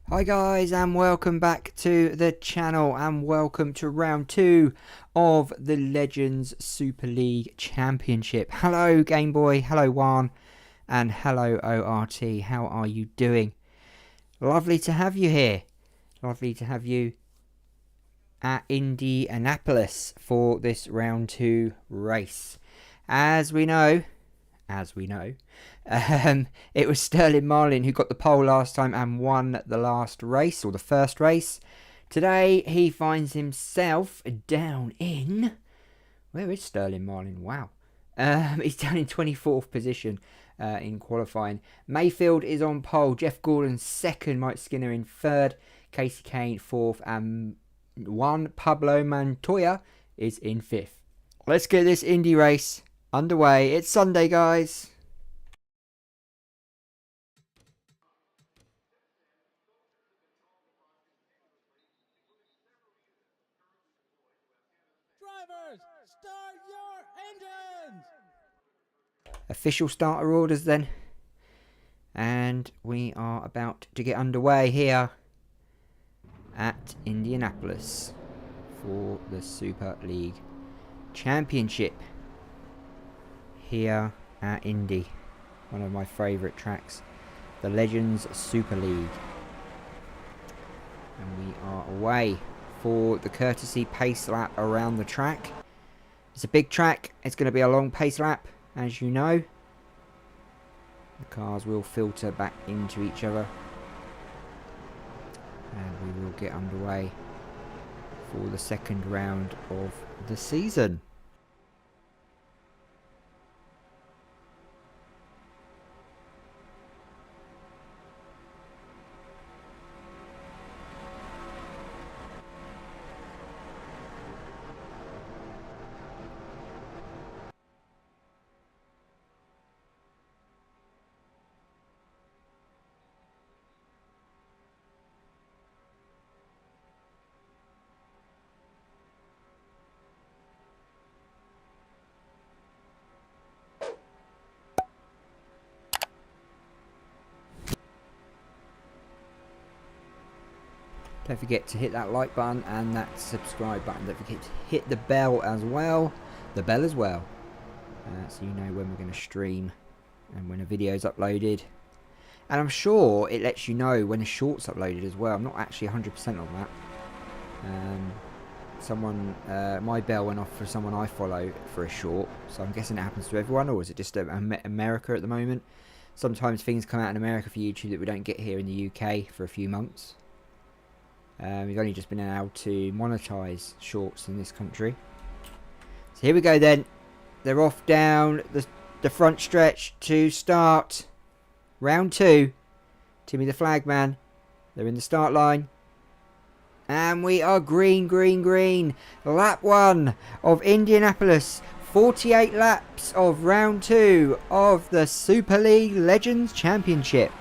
Hi guys, and welcome back to the channel, and welcome to round 2 of the Legends Super League Championship. Hello Game Boy, hello Juan, and hello ORT. How are you doing? Lovely to have you here. Lovely to have you at Indianapolis for this round 2 race. As we know, it was Sterling Marlin who got the pole last time and won the last race, or the first race. Today he finds himself down in... Where is Sterling Marlin? Wow. He's down in 24th position in qualifying. Mayfield is on pole. Jeff Gordon second. Mike Skinner in third. Casey Kane fourth. And Juan Pablo Montoya is in fifth. Let's get this Indy race underway. It's Sunday, guys. Drivers, start your engines! Official starter orders then. And we are about to get underway here at Indianapolis for the Super League Championship. Here at Indy, one of my favourite tracks, the Legends Super League. And we are away for the courtesy pace lap around the track. It's a big track, it's going to be a long pace lap, as you know. The cars will filter back into each other, and we will get underway for the second round of the season. Don't forget to hit that like button and that subscribe button. Don't forget to hit the bell as well. So you know when we're going to stream and when a video is uploaded. And I'm sure it lets you know when a short's uploaded as well. I'm not actually 100% on that. My bell went off for someone I follow for a short. So I'm guessing it happens to everyone, or is it just America at the moment? Sometimes things come out in America for YouTube that we don't get here in the UK for a few months. We've only just been able to monetize shorts in this country. So here we go then. They're off down the front stretch to start round 2. Timmy the Flagman. They're in the start line. And we are green, green, green. Lap 1 of Indianapolis. 48 laps of round 2 of the Super League Legends Championship.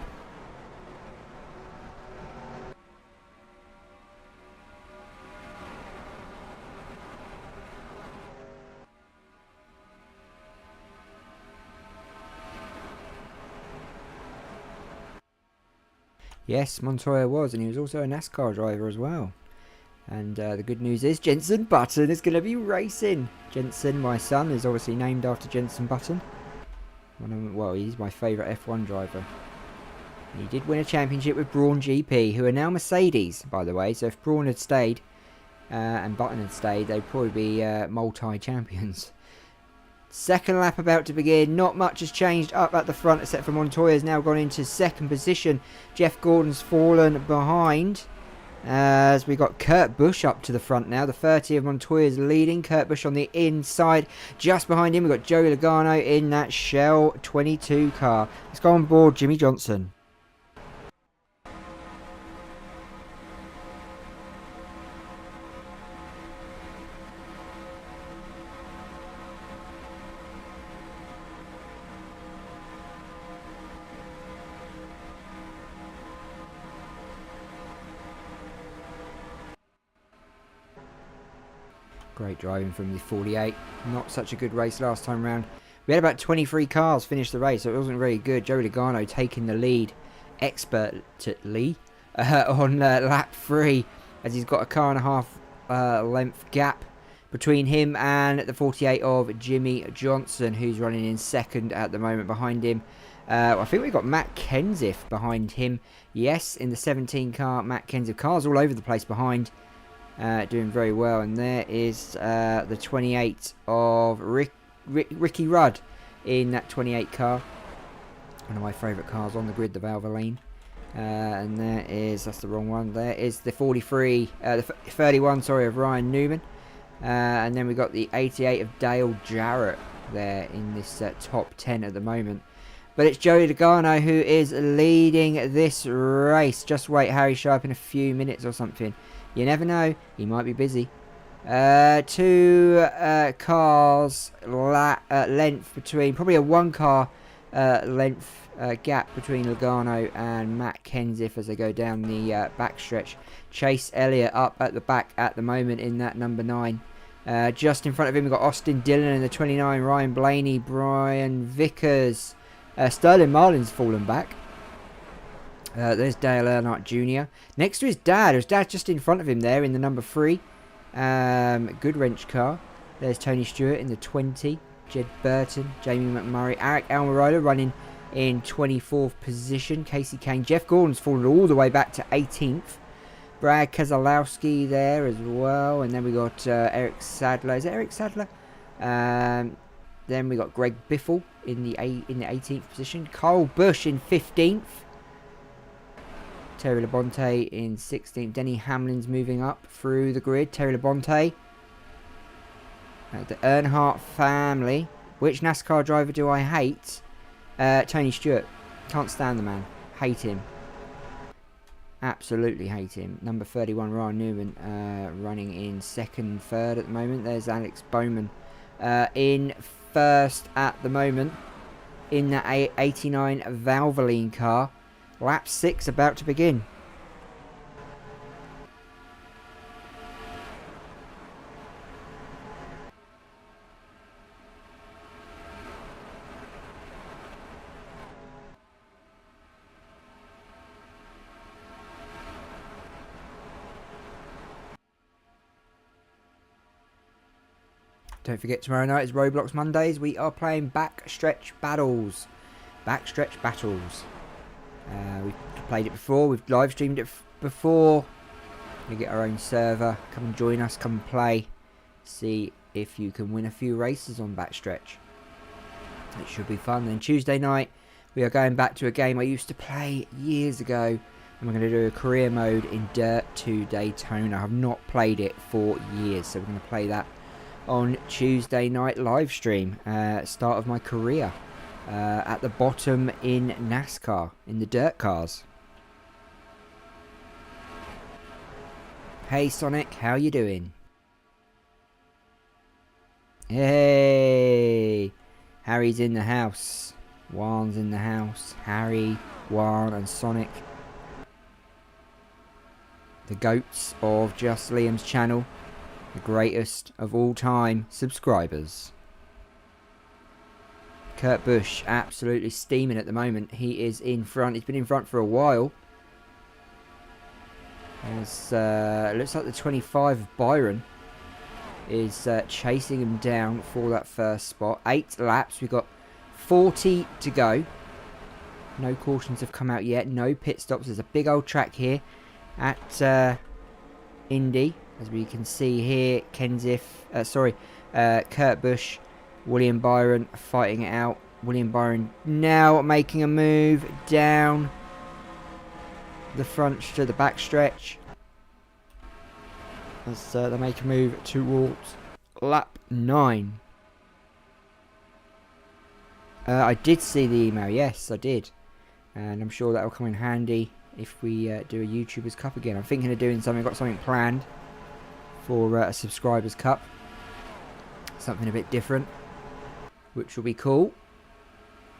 Yes, Montoya was, and he was also a NASCAR driver as well. And the good news is Jenson Button is going to be racing. Jenson, my son, is obviously named after Jenson Button. Well, he's my favourite F1 driver. He did win a championship with Brawn GP, who are now Mercedes, by the way. So if Brawn had stayed and Button had stayed, they'd probably be multi-champions. Second lap about to begin. Not much has changed up at the front, except for Montoya's now gone into second position. Jeff Gordon's fallen behind, as we got Kurt Busch up to the front now. The 30 of Montoya's leading. Kurt Busch on the inside. Just behind him we've got Joey Logano in that Shell 22 car. Let's go on board Jimmy Johnson. Great driving from the 48. Not such a good race last time round. We had about 23 cars finish the race, so it wasn't very good. Joey Logano taking the lead expertly. on lap 3, as he's got a car and a half length gap between him and the 48 of Jimmy Johnson, who's running in second at the moment. Behind him, I think we've got Matt Kenseth behind him. Yes, in the 17 car, Matt Kenseth. Cars all over the place behind, doing very well. And there is the 28 of Ricky Rudd in that 28 car. One of my favourite cars on the grid, the Valvoline. And there is, that's the wrong one. There is the 31, sorry, of Ryan Newman. And then we got the 88 of Dale Jarrett there in this top 10 at the moment. But it's Joey Logano who is leading this race. Just wait, Harry Sharp, in a few minutes or something. You never know, he might be busy. 2 cars length between, probably a 1 car length gap between Logano and Matt Kenseth as they go down the backstretch. Chase Elliott up at the back at the moment in that number 9. Just in front of him we've got Austin Dillon in the 29, Ryan Blaney, Brian Vickers, Sterling Marlin's fallen back. There's Dale Earnhardt Jr. Next to his dad. His dad's just in front of him there in the number 3. Good wrench car. There's Tony Stewart in the 20. Jed Burton, Jamie McMurray, Eric Almirola running in 24th position. Casey Kane, Jeff Gordon's fallen all the way back to 18th. Brad Keselowski there as well, and then we got Eric Sadler. Is it Eric Sadler? Then we got Greg Biffle in the 18th position. Kyle Busch in 15th. Terry Labonte in 16th. Denny Hamlin's moving up through the grid. Terry Labonte. The Earnhardt family. Which NASCAR driver do I hate? Tony Stewart. Can't stand the man. Hate him. Absolutely hate him. Number 31, Ryan Newman, running in second, third at the moment. There's Alex Bowman in first at the moment in that 89 Valvoline car. Lap 6 about to begin. Don't forget, tomorrow night is Roblox Mondays. We are playing Backstretch Battles. Backstretch Battles. We've played it before. We've live streamed it before. We get our own server. Come and join us. Come and play. See if you can win a few races on Backstretch. It should be fun. Then Tuesday night, we are going back to a game I used to play years ago. And we're going to do a career mode in Dirt 2 Daytona. I have not played it for years. So we're going to play that on Tuesday night live stream. Start of my career at the bottom in NASCAR, in the dirt cars. Hey Sonic, how you doing? Hey, Harry's in the house. Juan's in the house. Harry, Juan and Sonic. The goats of Just Liam's channel. The greatest of all time subscribers. Kurt Busch absolutely steaming at the moment. He is in front. He's been in front for a while. As looks like the 25 of Byron is chasing him down for that first spot. 8 laps. We've got 40 to go. No cautions have come out yet. No pit stops. There's a big old track here at Indy. As we can see here, Kurt Busch, William Byron fighting it out. William Byron now making a move down the front to the back stretch. As they make a move towards lap 9. I did see the email, yes I did. And I'm sure that will come in handy if we do a YouTubers Cup again. I'm thinking of doing something, got something planned for a Subscribers Cup. Something a bit different, which will be cool.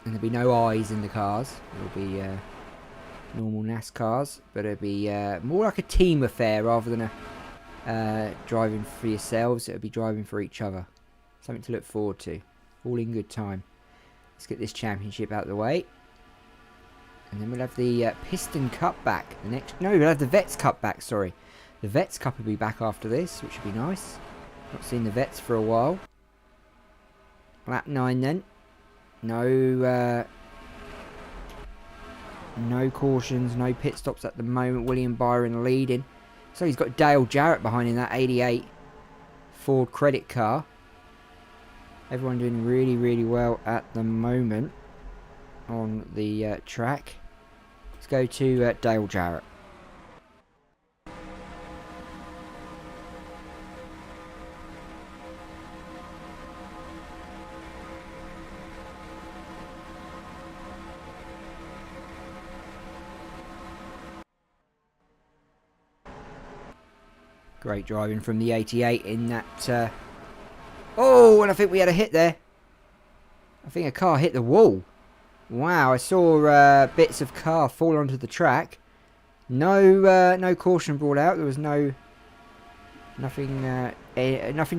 And there'll be no eyes in the cars. It'll be normal NASCARs, but it'll be more like a team affair rather than a driving for yourselves. It'll be driving for each other. Something to look forward to. All in good time. Let's get this championship out of the way. And then we'll have the Piston Cup back. No, we'll have the Vets Cup back, sorry. The Vets Cup will be back after this, which would be nice. Not seen the Vets for a while. Lap 9 then. No cautions, no pit stops at the moment. William Byron leading. So he's got Dale Jarrett behind in that 88 Ford credit car. Everyone doing really, really well at the moment on the track. Let's go to Dale Jarrett. Great driving from the 88 in that... Oh, and I think we had a hit there. I think a car hit the wall. Wow, I saw bits of car fall onto the track. No caution brought out. There was nothing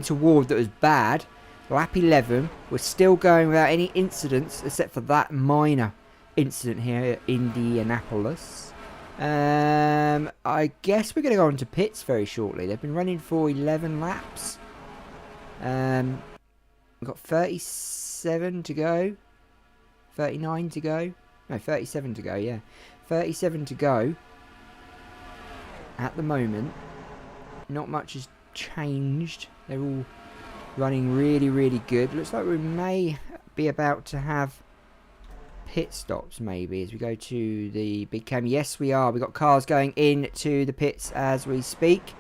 toward that was bad. Lap 11. We're still going without any incidents except for that minor incident here at Indianapolis. I guess we're going to go on to pits very shortly. They've been running for 11 laps. We've got 37 to go. 39 to go. No, 37 to go, yeah. 37 to go. At the moment, not much has changed. They're all running really, really good. Looks like we may be about to have pit stops, maybe, as we go to the big cam. Yes, we are. We've got cars going into the pits as we speak.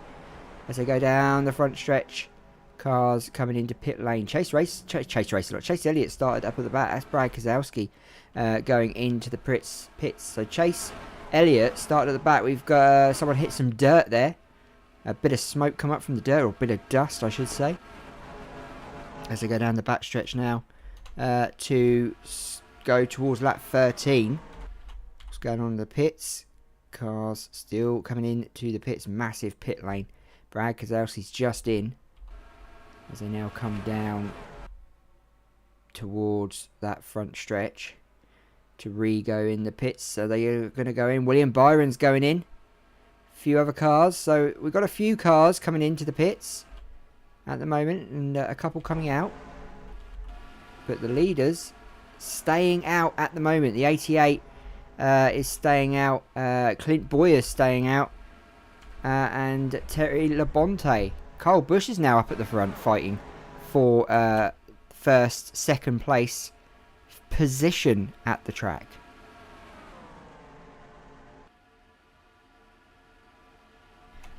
As they go down the front stretch. Cars coming into pit lane. Chase Elliott started up at the back. That's Brad Keselowski going into the pits. So Chase Elliott started at the back. We've got someone hit some dirt there. A bit of smoke come up from the dirt, or a bit of dust, I should say. As they go down the back stretch now to go towards lap 13. What's going on in the pits? Cars still coming in to the pits. Massive pit lane. Brad Keselowski's just in. As they now come down towards that front stretch to re-go in the pits. So they're going to go in. William Byron's going in. A few other cars. So we've got a few cars coming into the pits at the moment. And a couple coming out. But the leaders staying out at the moment. The 88 is staying out. Clint Boyer's staying out. And Terry Labonte. Kyle Busch is now up at the front fighting for second place position at the track.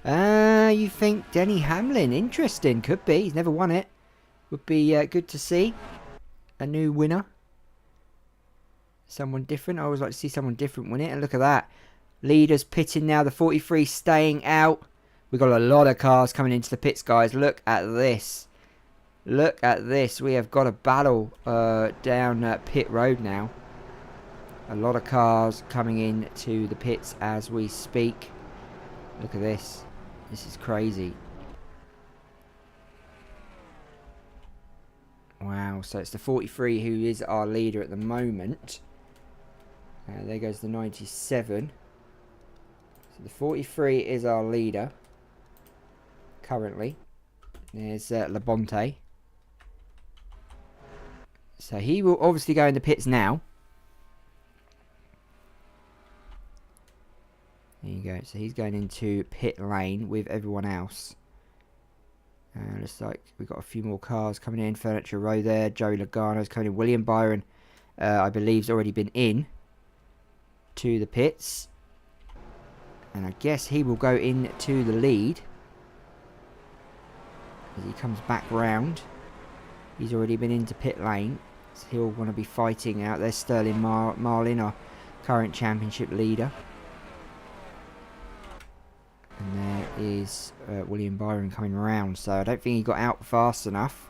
You think Denny Hamlin? Interesting. Could be. He's never won it. Would be good to see a new winner. Someone different. I always like to see someone different win it. And look at that. Leaders pitting now. The 43 staying out. We've got a lot of cars coming into the pits, guys. Look at this. Look at this. We have got a battle down pit road now. A lot of cars coming in to the pits as we speak. Look at this. This is crazy. Wow. So it's the 43 who is our leader at the moment. There goes the 97. So the 43 is our leader. Currently. There's Labonte. So he will obviously go in the pits now. There you go. So he's going into pit lane with everyone else. Looks like we've got a few more cars coming in. Furniture Row there. Joey Logano's coming in. William Byron, I believe, has already been in to the pits. And I guess he will go into the lead. As he comes back round. He's already been into pit lane. So he'll want to be fighting out there. Sterling Marlin, our current championship leader. And there is William Byron coming around. So I don't think he got out fast enough.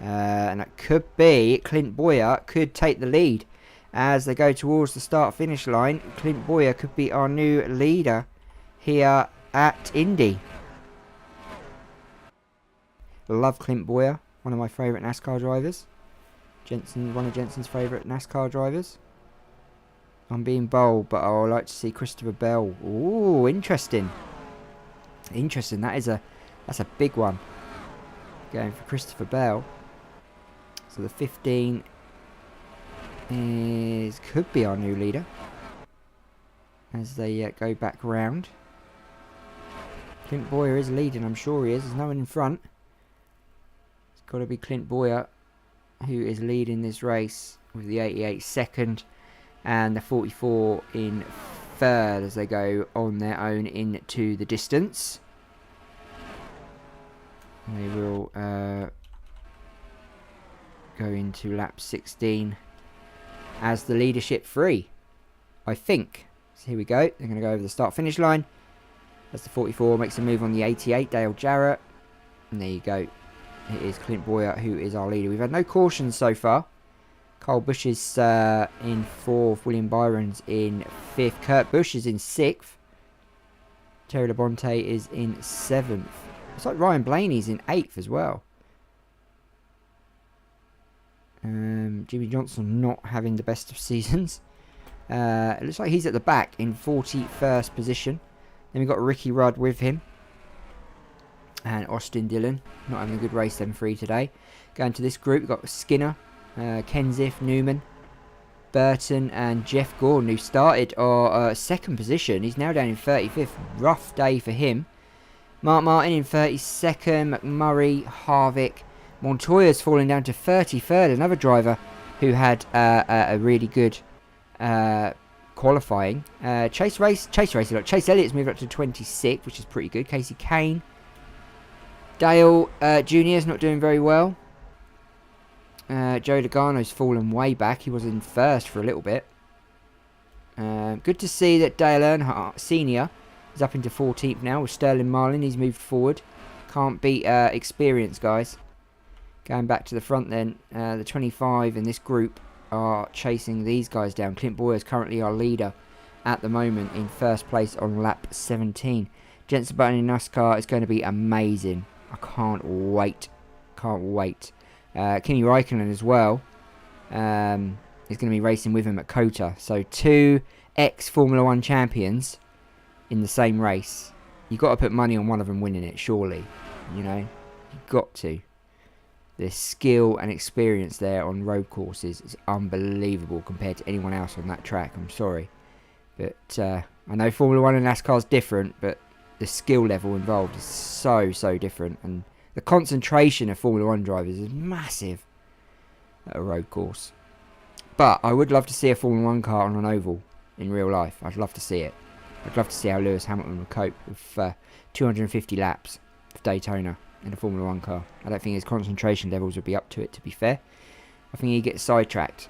And that could be Clint Boyer could take the lead. As they go towards the start-finish line. Clint Boyer could be our new leader here at Indy. Love Clint Boyer. One of my favourite NASCAR drivers. One of Jensen's favourite NASCAR drivers. I'm being bold, but I would like to see Christopher Bell. Ooh, interesting. Interesting. That's a big one. Going for Christopher Bell. So the 15 could be our new leader as they go back round. Clint Boyer is leading, I'm sure he is. There's no one in front. It's got to be Clint Boyer who is leading this race with the 88 second and the 44 in third as they go on their own into the distance. They will go into lap 16 as the leadership free, I think. So here we go. They're going to go over the start-finish line. As the 44 makes a move on the 88, Dale Jarrett. And there you go. It is Clint Boyer who is our leader. We've had no cautions so far. Kyle Busch is in 4th. William Byron's in 5th. Kurt Busch is in 6th. Terry Labonte is in 7th. It's like Ryan Blaney's in 8th as well. Jimmy Johnson not having the best of seasons. It looks like he's at the back in 41st position. Then we've got Ricky Rudd with him. And Austin Dillon. Not having a good race them three today. Going to this group, we've got Skinner, Kenseth, Newman, Burton and Jeff Gordon, who started our second position. He's now down in 35th. Rough day for him. Mark Martin in 32nd. McMurray, Harvick. Montoya's falling down to 33rd. Another driver who had a really good qualifying. Chase Elliott's moved up to 26th, which is pretty good. Casey Kane. Dale Jr. is not doing very well. Joe Logano's fallen way back. He was in first for a little bit. Good to see that Dale Earnhardt Sr. is up into 14th now with Sterling Marlin. He's moved forward. Can't beat experience, guys. Going back to the front then, the 25 in this group are chasing these guys down. Clint Boyer is currently our leader at the moment in first place on lap 17. Jenson Button in NASCAR is going to be amazing. I can't wait. Can't wait. Kimi Räikkönen as well is going to be racing with him at COTA. So 2 ex-Formula 1 champions in the same race. You've got to put money on one of them winning it, surely. You know, you've got to. The skill and experience there on road courses is unbelievable compared to anyone else on that track. I'm sorry. But I know Formula 1 and NASCAR is different, but the skill level involved is so different. And the concentration of Formula 1 drivers is massive at a road course. But I would love to see a Formula 1 car on an oval in real life. I'd love to see it. I'd love to see how Lewis Hamilton would cope with 250 laps of Daytona in a Formula 1 car. I don't think his concentration levels would be up to it, to be fair. I think he'd get sidetracked.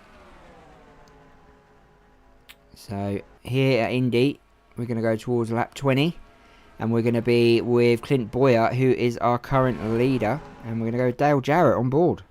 So here at Indy, we're going to go towards lap 20. And we're going to be with Clint Boyer, who is our current leader. And we're going to go with Dale Jarrett on board.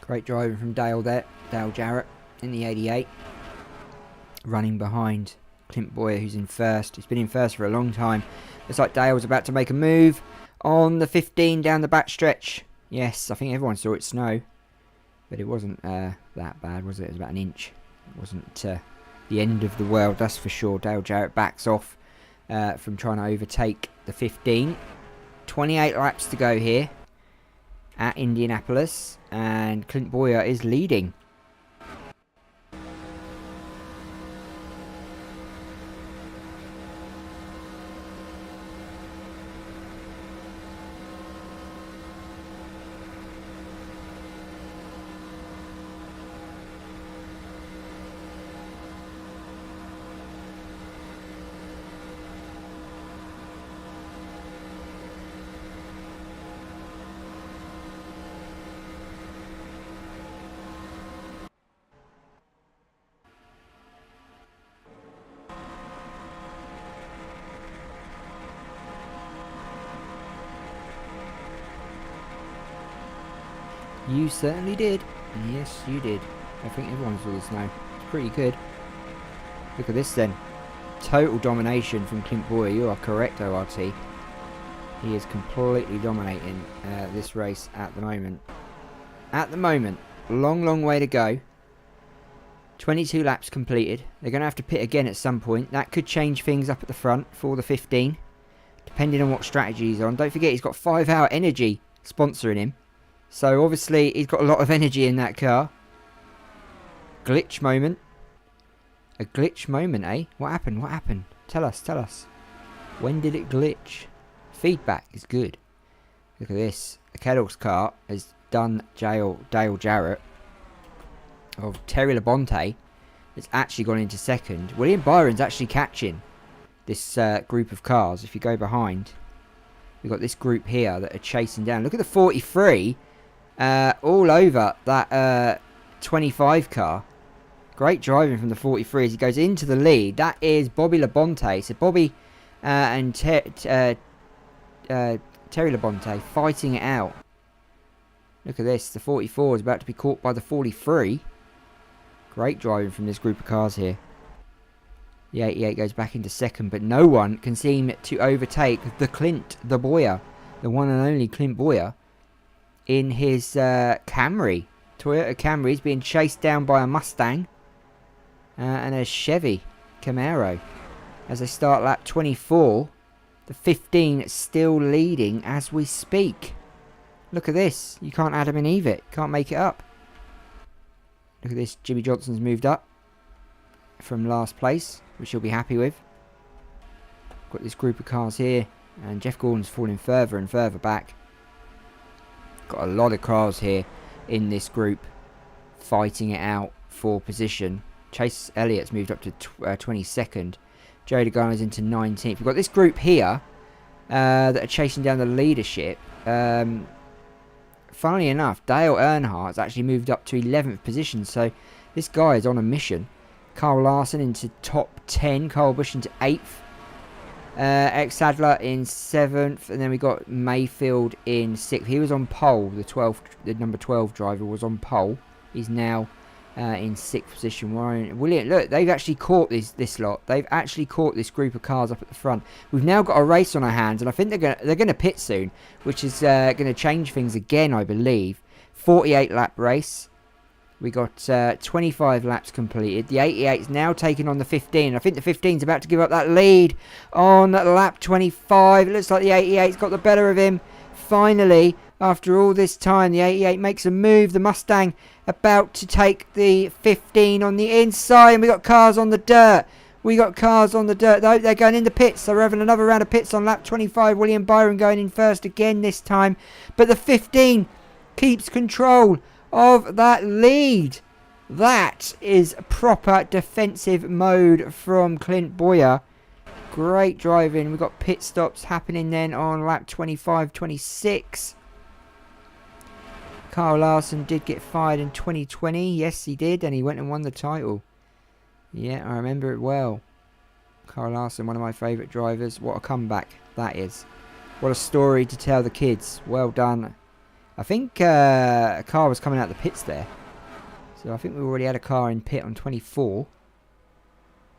Great driving from Dale there. Dale Jarrett in the 88. Running behind Clint Boyer, who's in first. He's been in first for a long time. Looks like Dale was about to make a move on the 15 down the back stretch. Yes, I think everyone saw it snow. But it wasn't that bad, was it? It was about an inch. It wasn't the end of the world, that's for sure. Dale Jarrett backs off from trying to overtake the 15. 28 laps to go here at Indianapolis, and Clint Boyer is leading. You certainly did. Yes, you did. I think everyone saw the snow. It's pretty good. Look at this then. Total domination from Clint Boyer. You are correct, ORT. He is completely dominating this race at the moment. At the moment. Long, long way to go. 22 laps completed. They're going to have to pit again at some point. That could change things up at the front for the 15. Depending on what strategy he's on. Don't forget, he's got 5 Hour Energy sponsoring him. So, obviously, he's got a lot of energy in that car. Glitch moment. A glitch moment, eh? What happened? What happened? Tell us, tell us. When did it glitch? Feedback is good. Look at this. The Kellogg's car has done Dale Jarrett of Terry Labonte. It's actually gone into second. William Byron's actually catching this group of cars. If you go behind, we've got this group here that are chasing down. Look at the 43 all over that 25 car. Great driving from the 43 as he goes into the lead. That is Bobby Labonte. So Bobby and Terry Labonte fighting it out. Look at this. The 44 is about to be caught by the 43. Great driving from this group of cars here. The 88 goes back into second, but no one can seem to overtake the Boyer, the one and only Clint Boyer, in his Camry. Toyota Camry is being chased down by a Mustang and a Chevy Camaro. As they start lap 24, the 15 still leading as we speak. Look at this. You can't Adam and Eve it. Can't make it up. Look at this. Jimmy Johnson's moved up from last place, which he'll be happy with. Got this group of cars here, and Jeff Gordon's falling further and further back. Got a lot of cars here in this group fighting it out for position. Chase Elliott's moved up to 22nd. Joe DeGarno's into 19th. We've got this group here that are chasing down the leadership. Funnily enough, Dale Earnhardt's actually moved up to 11th position, so this guy is on a mission. Carl Larson into top 10, Carl Busch into 8th, Eric Sadler in 7th, and then we got Mayfield in 6th. He was on pole, the number 12 driver was on pole. He's now in 6th position. William, look, they've actually caught this lot. They've actually caught this group of cars up at the front. We've now got a race on our hands, and I think they're going to pit soon, which is going to change things again, I believe. 48 lap race. We got 25 laps completed. The 88 is now taking on the 15. I think the 15 is about to give up that lead on lap 25. It looks like the 88's got the better of him. Finally, after all this time, the 88 makes a move. The Mustang about to take the 15 on the inside. And we got cars on the dirt. We got cars on the dirt. They're going into pits. So we're having another round of pits on lap 25. William Byron going in first again this time. But the 15 keeps control of that lead. That is proper defensive mode from Clint Boyer. Great driving. We've got pit stops happening then on lap 25, 26. Carl Larson did get fired in 2020. Yes, he did. And he went and won the title. Yeah, I remember it well. Carl Larson, one of my favourite drivers. What a comeback that is. What a story to tell the kids. Well done. I think a car was coming out of the pits there. So I think we already had a car in pit on 24.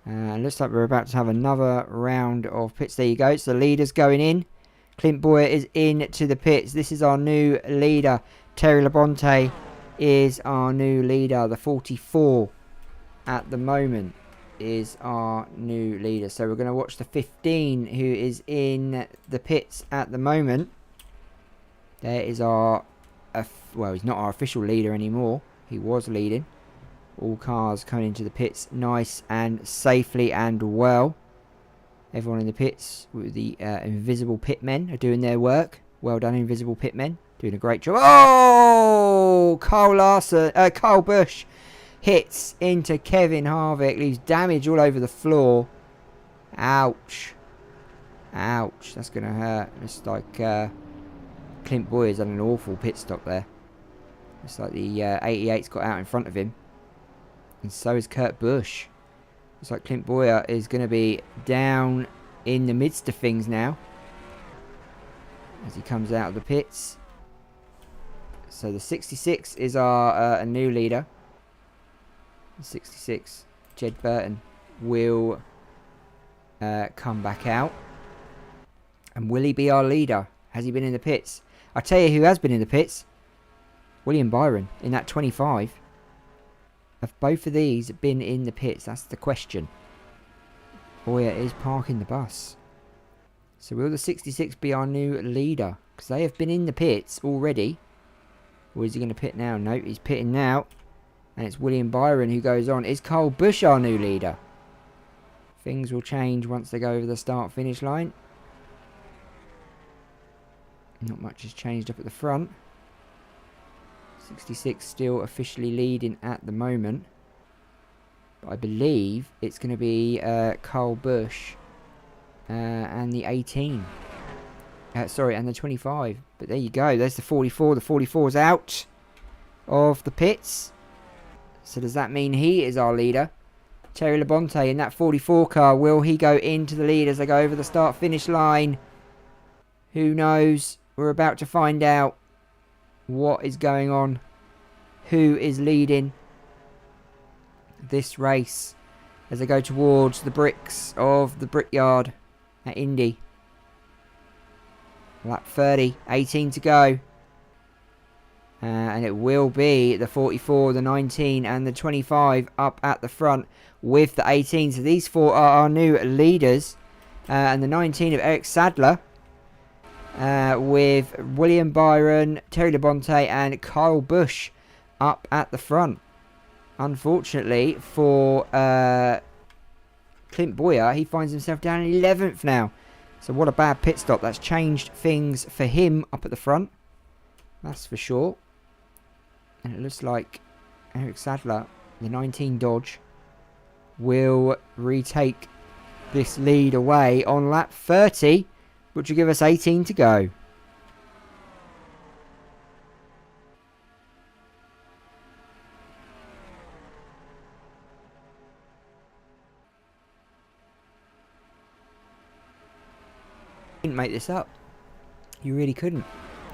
And looks like we're about to have another round of pits. There you go. It's the leaders going in. Clint Boyer is into the pits. This is our new leader. Terry Labonte is our new leader. The 44 at the moment is our new leader. So we're going to watch the 15 who is in the pits at the moment. There is our... well, he's not our official leader anymore. He was leading. All cars coming into the pits nice and safely and well. Everyone in the pits with the invisible pitmen are doing their work. Well done, invisible pitmen. Doing a great job. Oh! Carl Busch hits into Kevin Harvick. Leaves damage all over the floor. Ouch. Ouch. That's going to hurt. It's like Clint Boyer's done an awful pit stop there. It's like the 88's got out in front of him. And so is Kurt Busch. Looks like Clint Boyer is going to be down in the midst of things now. As he comes out of the pits. So the 66 is our a new leader. The 66, Jed Burton, will come back out. And will he be our leader? Has he been in the pits? I'll tell you who has been in the pits. William Byron in that 25. Have both of these been in the pits? That's the question. Boyer is parking the bus. So will the 66 be our new leader? Because they have been in the pits already. Or is he going to pit now? No, he's pitting now. And it's William Byron who goes on. Is Kyle Busch our new leader? Things will change once they go over the start-finish line. Not much has changed up at the front. 66 still officially leading at the moment. But I believe it's going to be Kyle Busch and the 18. Sorry, and the 25. But there you go. There's the 44. The 44's out of the pits. So does that mean he is our leader? Terry Labonte in that 44 car. Will he go into the lead as they go over the start-finish line? Who knows? We're about to find out what is going on. Who is leading this race as they go towards the bricks of the Brickyard at Indy. Lap 30, 18 to go. And it will be the 44, the 19 and the 25 up at the front with the 18. So these four are our new leaders. And the 19 of Eric Sadler. With William Byron, Terry Labonte and Kyle Busch up at the front. Unfortunately for Clint Boyer, he finds himself down in 11th now. So what a bad pit stop. That's changed things for him up at the front. That's for sure. And it looks like Eric Sadler, the 19 Dodge, will retake this lead away on lap 30, which will give us 18 to go. Couldn't make this up. You really couldn't.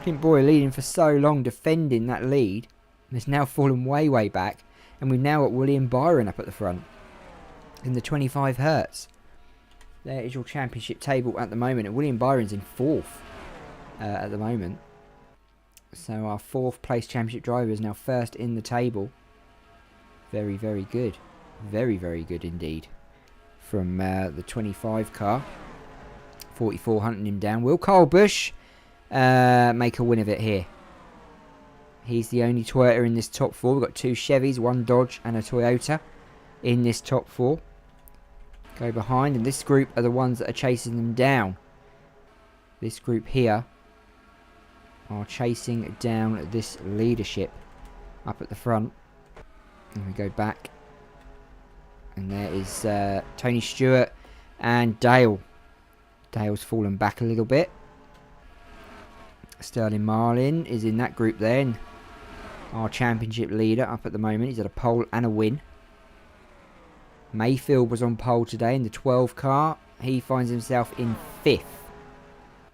Clint Boyer leading for so long, defending that lead. It's now fallen way back. And we've now got William Byron up at the front. In the 25 Hertz. There is your championship table at the moment. And William Byron's in 4th at the moment. So our 4th place championship driver is now 1st in the table. Very good. Very good indeed. From the 25 car. 44 hunting him down. Will Kyle Busch make a win of it here? He's the only Toyota in this top 4. We've got 2 Chevys, 1 Dodge and a Toyota in this top 4. Go behind, and this group are the ones that are chasing them down. This group here are chasing down this leadership up at the front. And we go back. And there is Tony Stewart and Dale. Dale's fallen back a little bit. Sterling Marlin is in that group there. And our championship leader up at the moment. He's at a pole and a win. Mayfield was on pole today in the 12 car. He finds himself in 5th.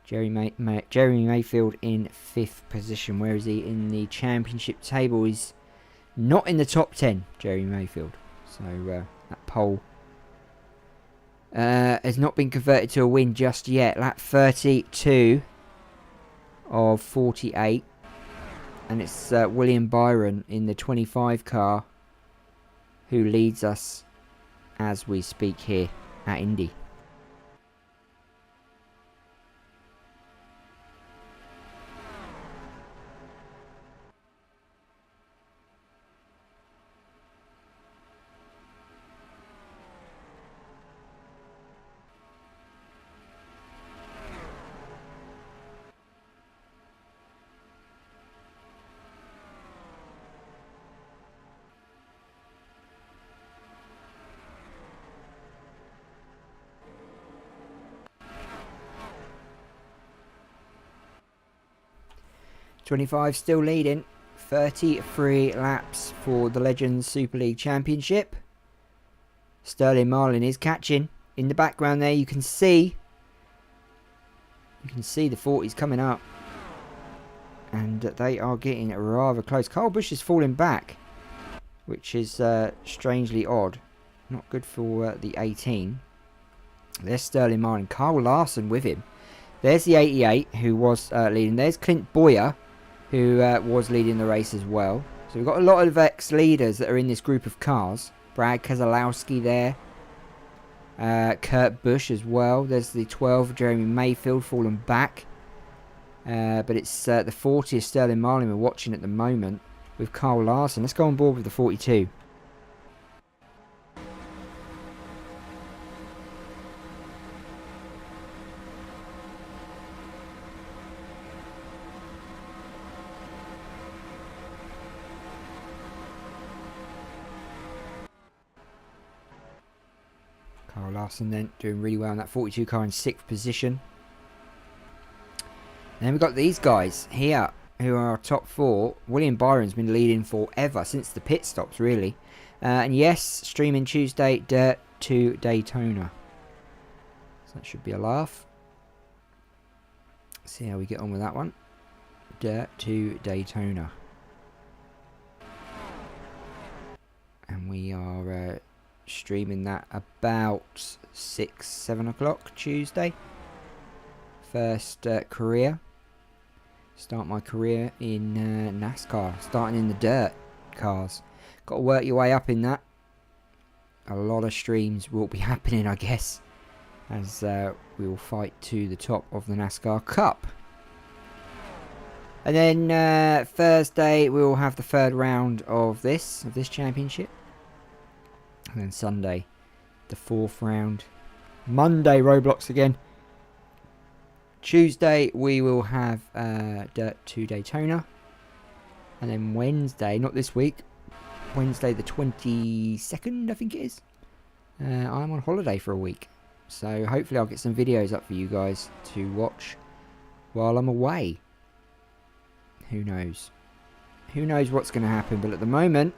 Jeremy Mayfield in 5th position. Where is he in the championship table? He's not in the top 10, Jeremy Mayfield. So that pole has not been converted to a win just yet. Lap 32 of 48. And it's William Byron in the 25 car who leads us as we speak here at Indy. .25 still leading. 33 laps for the Legends Super League Championship. Sterling Marlin is catching. In the background there you can see the 40s coming up. And they are getting rather close. Kyle Busch is falling back, which is strangely odd. Not good for the 18. There's Sterling Martin. Kyle Larson with him. There's the 88 who was leading. There's Clint Boyer who was leading the race as well. So we've got a lot of ex-leaders that are in this group of cars. Brad Keselowski there. Kurt Busch as well. There's the 12, Jeremy Mayfield, falling back. But it's the 40 of Sterling Marlin we're watching at the moment with Kyle Larson. Let's go on board with the 42. Kyle Larson then doing really well in that 42 car in 6th position. And then we've got these guys here who are our top 4. William Byron's been leading forever, since the pit stops really. And yes, streaming Tuesday, Dirt to Daytona. So that should be a laugh. See how we get on with that one. Dirt to Daytona. And we are streaming that about 6-7 o'clock Tuesday. First career. Start my career in NASCAR. Starting in the dirt cars. Got to work your way up in that. A lot of streams will be happening, I guess, as we will fight to the top of the NASCAR Cup. And then Thursday we will have the 3rd round of this championship. And then Sunday, the 4th round. Monday, Roblox again. Tuesday, we will have Dirt to Daytona. And then Wednesday, not this week, Wednesday the 22nd, I think it is. I'm on holiday for a week. So hopefully I'll get some videos up for you guys to watch while I'm away. Who knows? Who knows what's going to happen, but at the moment,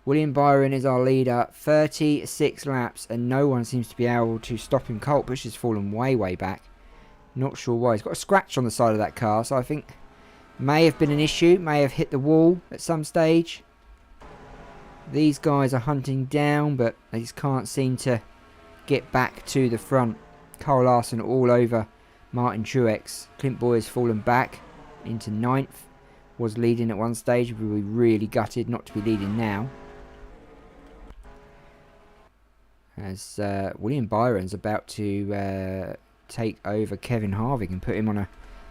William Byron is our leader, 36 laps, and no one seems to be able to stop him. Colt Busch has fallen way, way back. Not sure why. He's got a scratch on the side of that car, so I think may have been an issue, may have hit the wall at some stage. These guys are hunting down, but they just can't seem to get back to the front. Kyle Larson all over Martin Truex. Clint Boyer's fallen back into 9th. Was leading at one stage, but we really gutted not to be leading now. As William Byron's about to take over Kevin Harvick and put him on a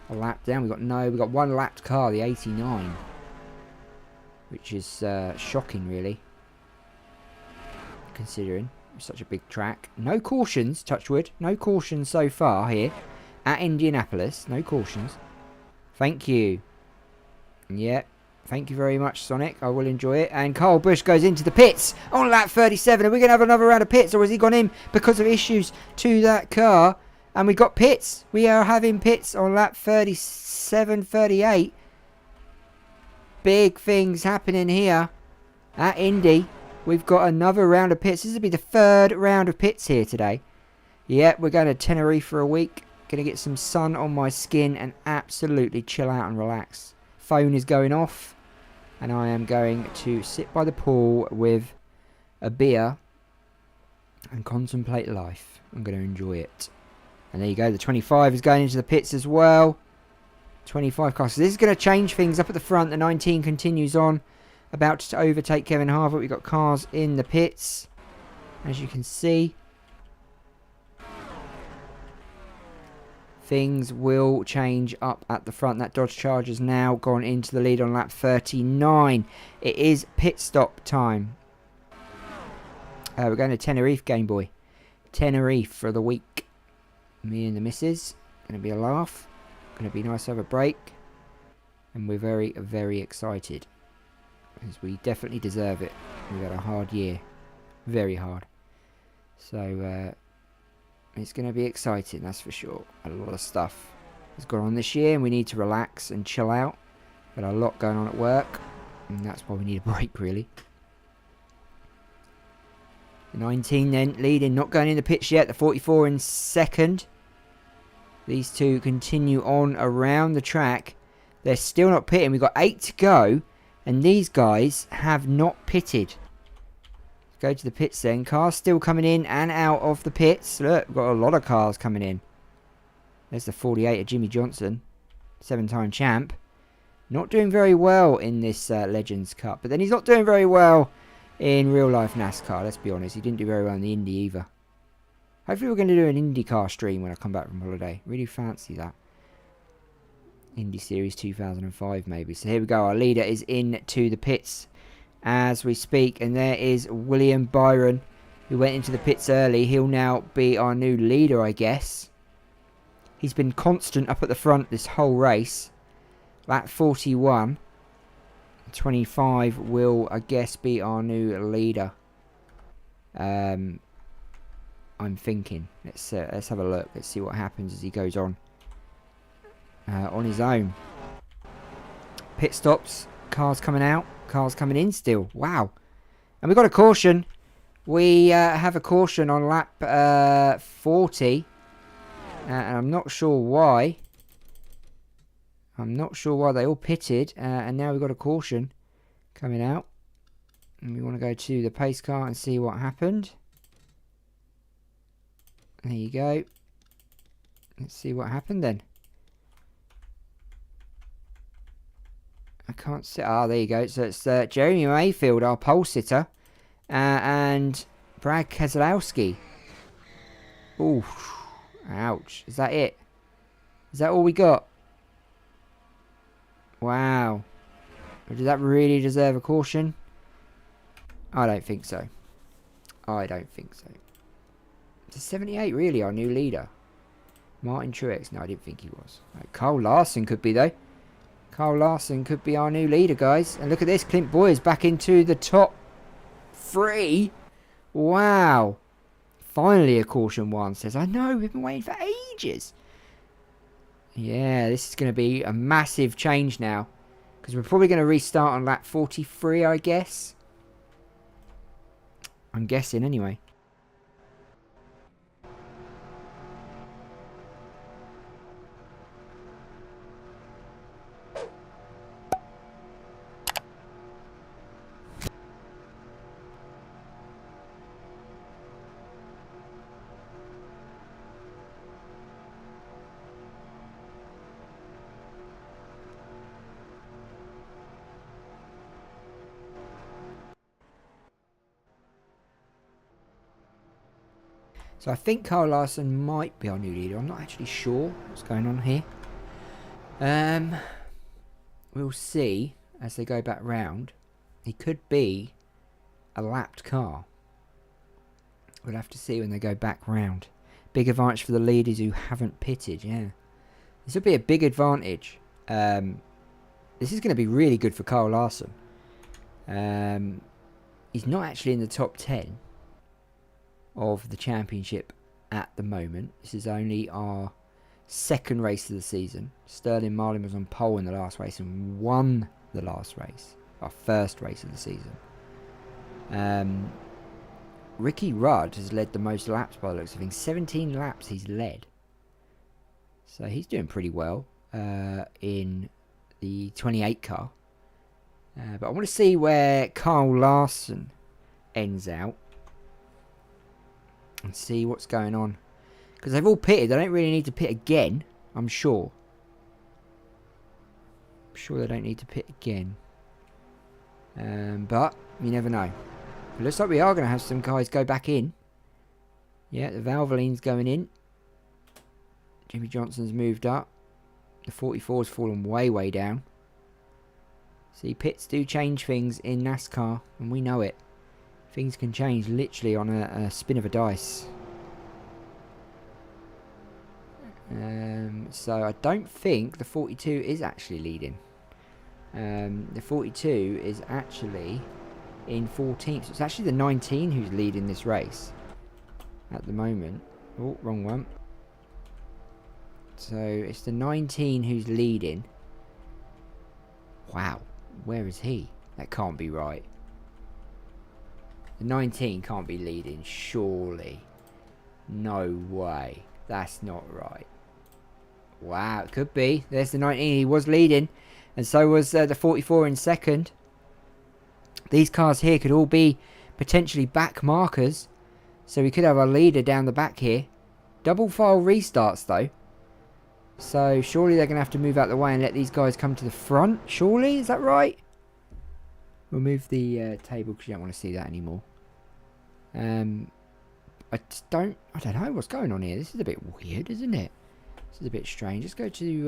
lap down. We've got one lapped car, the 89, which is shocking, really, considering it's such a big track. No cautions, touch wood. No cautions so far here at Indianapolis. No cautions. Thank you. Yeah. Thank you very much, Sonic. I will enjoy it. And Kyle Busch goes into the pits on lap 37. Are we going to have another round of pits, or has he gone in because of issues to that car? And we got pits. We are having pits on lap 37, 38. Big things happening here at Indy. We've got another round of pits. This will be the 3rd round of pits here today. Yep, we're going to Tenerife for a week. Going to get some sun on my skin and absolutely chill out and relax. Phone is going off. And I am going to sit by the pool with a beer and contemplate life. I'm going to enjoy it. And there you go. The 25 is going into the pits as well. 25 car. So this is going to change things up at the front. The 19 continues on. About to overtake Kevin Harvick. We've got cars in the pits, as you can see. Things will change up at the front. That Dodge Charger's now gone into the lead on lap 39. It is pit stop time. We're going to Tenerife, Game Boy. Tenerife for the week. Me and the missus. Going to be a laugh. Going to be nice to have a break. And we're very, very excited. Because we definitely deserve it. We've had a hard year. Very hard. So, it's going to be exciting, that's for sure. A lot of stuff has gone on this year, and we need to relax and chill out. Got a lot going on at work, and that's why we need a break, really. The 19 then leading, not going in the pits yet. The 44 in 2nd. These two continue on around the track. They're still not pitting. We've got 8 to go. And these guys have not pitted. Go to the pits then. Cars still coming in and out of the pits. Look, we've got a lot of cars coming in. There's the 48 of Jimmy Johnson. 7-time champ. Not doing very well in this Legends Cup. But then he's not doing very well in real life NASCAR. Let's be honest. He didn't do very well in the Indy either. Hopefully we're going to do an IndyCar stream when I come back from holiday. Really fancy that. Indy Series 2005 maybe. So here we go. Our leader is into the pits as we speak. And there is William Byron, who went into the pits early. He'll now be our new leader, I guess. He's been constant up at the front this whole race. Lap 41. 25 will, I guess, be our new leader. I'm thinking. Let's have a look. Let's see what happens as he goes on his own. Pit stops. Cars coming out. Cars coming in still. Wow. And we've got a caution. We have a caution on lap 40. And I'm not sure why. I'm not sure why they all pitted. And now we've got a caution coming out. And we want to go to the pace car and see what happened. There you go. Let's see what happened then. I can't see. Ah, there you go. So it's Jeremy Mayfield, our pole sitter. And Brad Keselowski. Ooh. Ouch. Is that it? Is that all we got? Wow. Does that really deserve a caution? I don't think so. I don't think so. Is 78 really our new leader? Martin Truex. No, I didn't think he was. Right, Carl Larson could be though. Carl Larson could be our new leader, guys. And look at this. Clint Boyer's back into the top 3. Wow. Finally a caution one says. I know, we've been waiting for ages. Yeah, this is going to be a massive change now. Because we're probably going to restart on lap 43, I guess. I'm guessing anyway. So I think Carl Larson might be our new leader. I'm not actually sure what's going on here. We'll see as they go back round. He could be a lapped car. We'll have to see when they go back round. Big advantage for the leaders who haven't pitted, yeah. This will be a big advantage. This is going to be really good for Carl Larson. He's not actually in the top 10 of the championship at the moment. This is only our second race of the season. Sterling Marlin was on pole in the last race and won the last race. Our first race of the season. Ricky Rudd has led the most laps by the looks of things. 17 laps he's led. So he's doing pretty well in the 28 car. But I want to see where Carl Larson ends out. And see what's going on. Because they've all pitted. They don't really need to pit again. I'm sure. I'm sure they don't need to pit again. But you never know. It looks like we are going to have some guys go back in. Yeah, the Valvoline's going in. Jimmy Johnson's moved up. The 44's fallen way, way down. See, pits do change things in NASCAR. And we know it. Things can change literally on a spin of a dice. So I don't think the 42 is actually leading. The 42 is actually in 14th. So it's actually the 19 who's leading this race at the moment. Oh, wrong one. So it's the 19 who's leading. Wow, where is he? That can't be right. The 19 can't be leading, surely. No way. That's not right. Wow, it could be. There's the 19. He was leading. And so was the 44 in second. These cars here could all be potentially back markers. So we could have our leader down the back here. Double file restarts though. So surely they're going to have to move out the way and let these guys come to the front. Surely, is that right? We'll move the table because you don't want to see that anymore. I don't know what's going on here. This is a bit weird, isn't it? This is a bit strange. Let's go to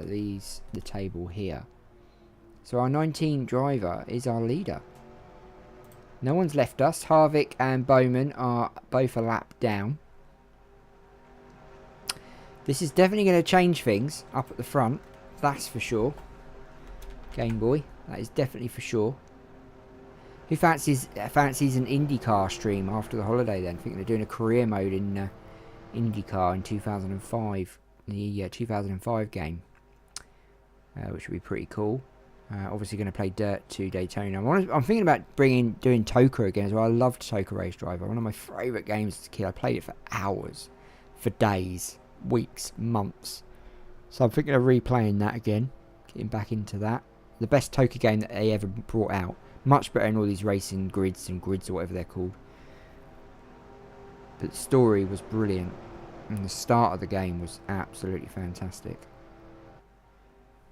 the table here. So our 19 driver is our leader. No one's left us. Harvick and Bowman are both a lap down. This is definitely going to change things up at the front. That's for sure. Game Boy. That is definitely for sure. Who fancies an IndyCar stream after the holiday then? I think they're doing a career mode in IndyCar in 2005. The 2005 game. Which would be pretty cool. Obviously going to play Dirt 2 Daytona. I'm thinking about doing Toka again as well. I loved Toka Race Driver. One of my favourite games as a kid. I played it for hours. For days. Weeks. Months. So I'm thinking of replaying that again. Getting back into that. The best Toka game that they ever brought out. Much better than all these racing grids or whatever they're called. But the story was brilliant. And the start of the game was absolutely fantastic.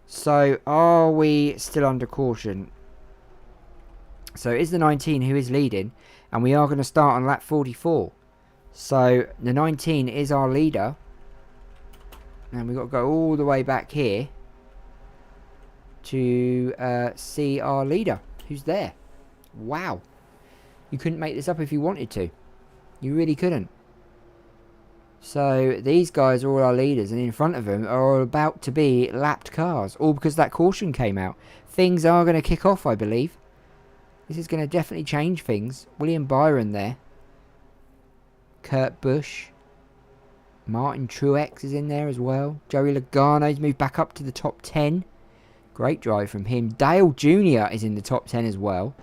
So, are we still under caution? So, it is the 19 who is leading. And we are going to start on lap 44. So, the 19 is our leader. And we've got to go all the way back here to see our leader. Who's there? Wow. You couldn't make this up if you wanted to. You really couldn't. So these guys are all our leaders, and in front of them are about to be lapped cars. All because that caution came out. Things are going to kick off, I believe. This is going to definitely change things. William Byron there. Kurt Busch. Martin Truex is in there as well. Joey Logano's moved back up to the top 10. Great drive from him. Dale Jr. is in the top 10 as well.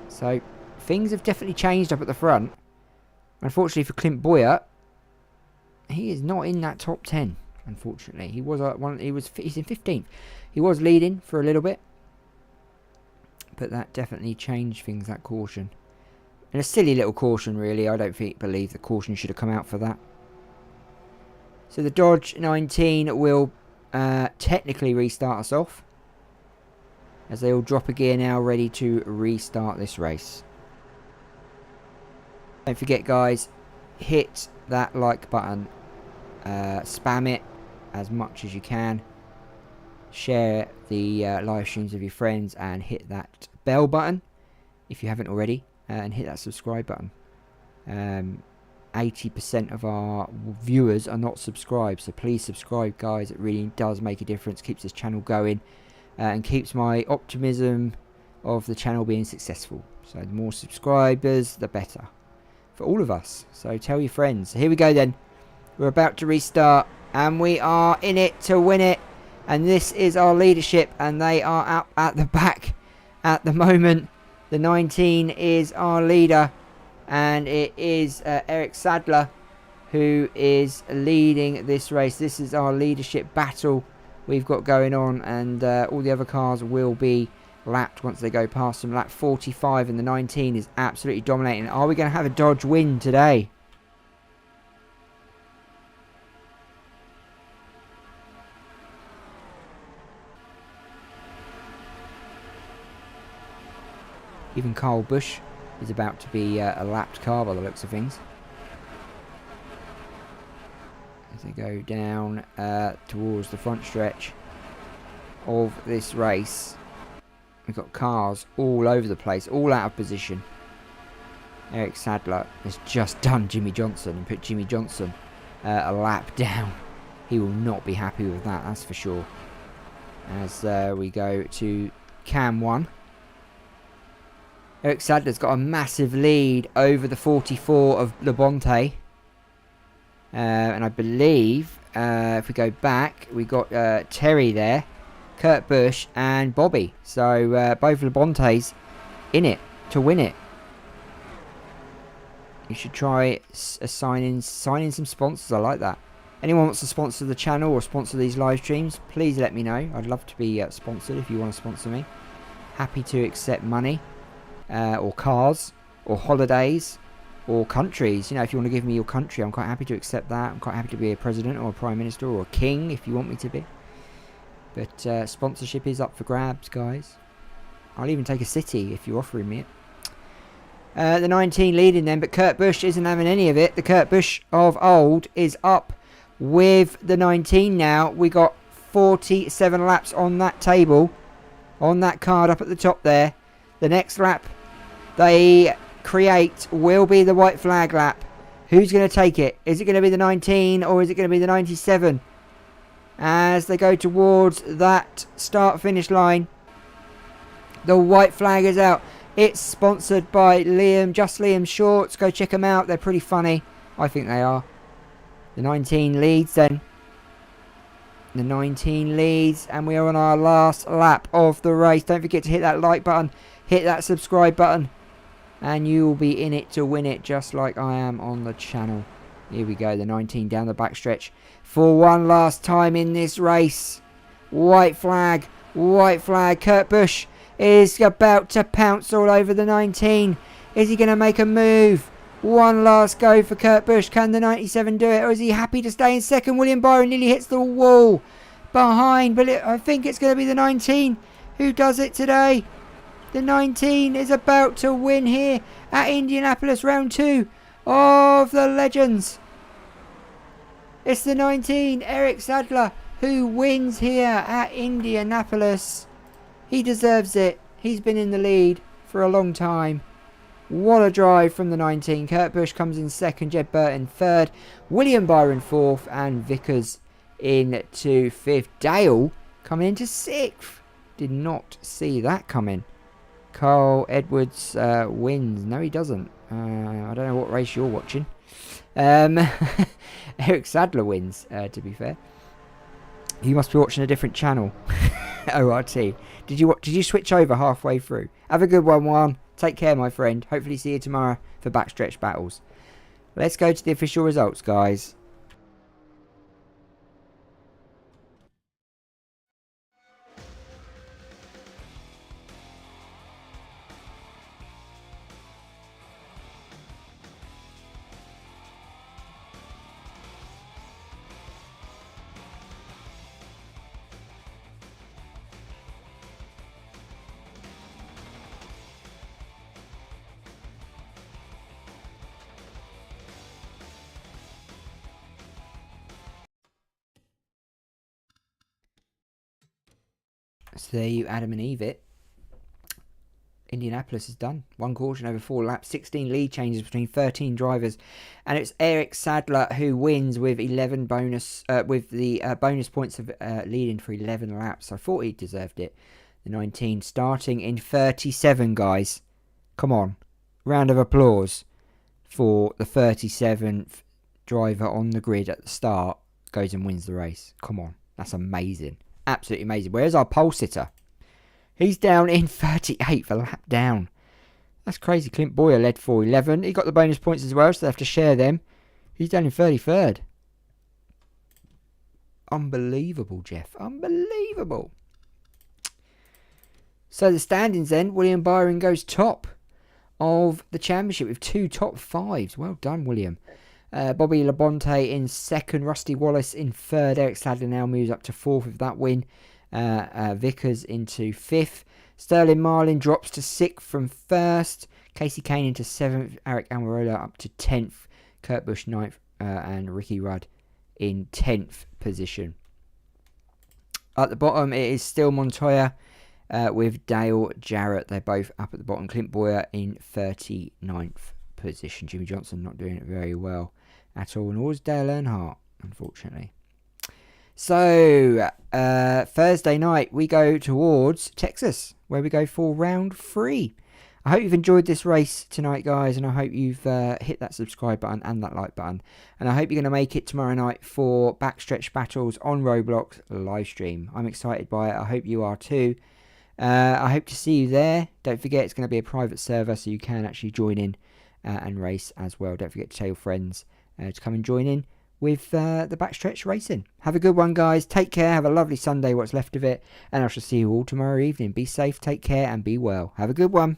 So, things have definitely changed up at the front. Unfortunately for Clint Bowyer, he is not in that top 10. Unfortunately, he's in 15th. He was leading for a little bit, but that definitely changed things. That caution, and a silly little caution, really. I don't believe the caution should have come out for that. So the Dodge 19 will technically restart us off, as they all drop a gear now, ready to restart this race. Don't forget, guys, hit that like button, spam it as much as you can, share the live streams with your friends, and hit that bell button if you haven't already, and hit that subscribe button. 80% of our viewers are not subscribed, so please subscribe, guys. It really does make a difference, keeps this channel going, and keeps my optimism of the channel being successful. So the more subscribers, the better for all of us. So tell your friends. So here we go then. We're about to restart, and we are in it to win it. And this is our leadership, and they are out at the back at the moment. The 19 is our leader, and it is Eric Sadler who is leading this race. This is our leadership battle we've got going on, and all the other cars will be lapped once they go past them. Lap 45, and the 19 is absolutely dominating. Are we going to have a Dodge win today? Even Kyle Busch is about to be a lapped car by the looks of things. As they go down towards the front stretch of this race. We've got cars all over the place, all out of position. Eric Sadler has just done Jimmy Johnson and put Jimmy Johnson a lap down. He will not be happy with that, that's for sure. As we go to Cam 1. Eric Sadler's got a massive lead over the 44 of Labonte. And I believe, if we go back, we got Terry there, Kurt Busch and Bobby. So both Labontes in it to win it. You should try signing some sponsors. I like that. Anyone wants to sponsor the channel or sponsor these live streams, please let me know. I'd love to be sponsored if you want to sponsor me. Happy to accept money, or cars, or holidays, or countries. You know, if you want to give me your country, I'm quite happy to accept that. I'm quite happy to be a president or a prime minister or a king if you want me to be. But sponsorship is up for grabs, guys. I'll even take a city if you're offering me it. The 19 leading then, but Kurt Busch isn't having any of it. The Kurt Busch of old is up with the 19 now. We got 47 laps on that table, on that card up at the top there. The next lap they create will be the white flag lap. Who's going to take it? Is it going to be the 19 or is it going to be the 97? As they go towards that start-finish line, the white flag is out. It's sponsored by Just Liam Shorts. Go check them out. They're pretty funny. I think they are. The 19 leads then. The 19 leads, and we are on our last lap of the race. Don't forget to hit that like button, hit that subscribe button, and you will be in it to win it, just like I am on the channel. Here we go, the 19 down the backstretch for one last time in this race. White flag, white flag. Kurt Busch is about to pounce all over the 19. Is he going to make a move? One last go for Kurt Busch. Can the 97 do it, or is he happy to stay in second? William Byron nearly hits the wall behind, but I think it's going to be the 19 who does it today. The 19 is about to win here at Indianapolis, round 2 of the Legends. It's the 19, Eric Sadler, who wins here at Indianapolis. He deserves it. He's been in the lead for a long time. What a drive from the 19. Kurt Busch comes in second, Jed Burton third, William Byron fourth, and Vickers into fifth. Dale coming into sixth. Did not see that coming. Carl Edwards wins. No, he doesn't. I don't know what race you're watching. Eric Sadler wins, to be fair. You must be watching a different channel. ORT. Did you switch over halfway through? Have a good one, Juan. Take care, my friend. Hopefully see you tomorrow for backstretch battles. Let's go to the official results, guys. So there you Adam and Eve it. Indianapolis is done. One caution over 4 laps. 16 lead changes between 13 drivers. And it's Eric Sadler who wins with 11 bonus, with the bonus points of leading for 11 laps. I thought he deserved it. The 19 starting in 37, guys. Come on. Round of applause for the 37th driver on the grid at the start. Goes and wins the race. Come on. That's amazing. Absolutely amazing. Where's our pole sitter? He's down in 38th, a lap down. That's crazy. Clint Boyer led for 11. He got the bonus points as well, so they have to share them. He's down in 33rd. Unbelievable, Jeff. Unbelievable. So the standings then. William Byron goes top of the championship with 2 top 5s. Well done, William. Bobby Labonte in second, Rusty Wallace in third. Eric Sadler now moves up to fourth with that win. Vickers into fifth. Sterling Marlin drops to sixth from first. Casey Kane into seventh. Eric Almirola up to 10th. Kurt Busch ninth, and Ricky Rudd in 10th position. At the bottom it is still Montoya with Dale Jarrett. They're both up at the bottom. Clint Boyer in 39th position. Jimmy Johnson not doing it very well at all, and always Dale Earnhardt, unfortunately. So Thursday night we go towards Texas, where we go for round 3. I hope you've enjoyed this race tonight, guys, and I hope you've hit that subscribe button and that like button, and I hope you're going to make it tomorrow night for Backstretch Battles on Roblox live stream. I'm excited by it. I hope you are too. I hope to see you there. Don't forget, it's going to be a private server, so you can actually join in and race as well. Don't forget to tell your friends to come and join in. with the Backstretch Racing. Have a good one, guys. Take care. Have a lovely Sunday, what's left of it. And I shall see you all tomorrow evening. Be safe, take care, and be well. Have a good one.